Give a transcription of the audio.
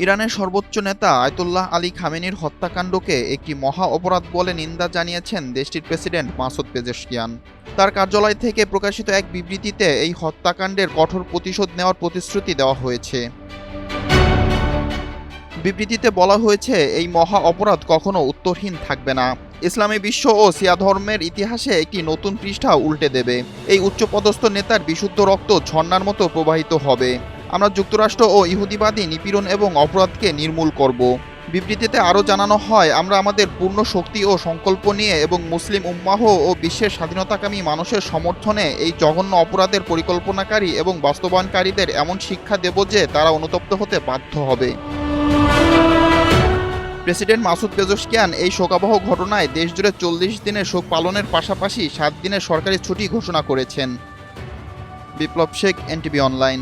ইরানের সর্বোচ্চ নেতা আয়াতুল্লাহ আলী খামেনির হত্যাকাণ্ডকে একটি মহা অপরাধ বলে নিন্দা জানিয়েছেন দেশটির প্রেসিডেন্ট মাসুদ পেজেশকিয়ান। তার কার্যালয় থেকে প্রকাশিত এক বিবৃতিতে এই হত্যাকাণ্ডের কঠোর প্রতিশোধ নেওয়ার প্রতিশ্রুতি দেওয়া হয়েছে। বিবৃতিতে বলা হয়েছে, এই মহা অপরাধ কখনো উত্তরহীন থাকবে না। ইসলামী বিশ্ব ও শিয়া ধর্মের ইতিহাসে একটি নতুন পৃষ্ঠা উল্টে দেবে। এই উচ্চপদস্থ নেতার বিশুদ্ধ রক্ত ঝর্ণার মতো প্রবাহিত হবে। আমরা যুক্তরাষ্ট্র ও ইহুদিবাদী নিপীড়ন এবং অপরাধকে নির্মূল করব। বিবৃতিতে আরও জানানো হয়, আমরা আমাদের পূর্ণ শক্তি ও সংকল্প নিয়ে এবং মুসলিম উম্মাহ ও বিশ্বের স্বাধীনতাকামী মানুষের সমর্থনে এই জঘন্য অপরাধের পরিকল্পনাকারী এবং বাস্তবায়নকারীদের এমন শিক্ষা দেব যে তারা অনুতপ্ত হতে বাধ্য হবে। প্রেসিডেন্ট মাসুদ পেজেশকিয়ান এই শোকাবহ ঘটনায় দেশজুড়ে ৪০ দিনের শোক পালনের পাশাপাশি ৭ দিনের সরকারি ছুটি ঘোষণা করেছেন। বিপ্লব শেখ, এনটিভি অনলাইন।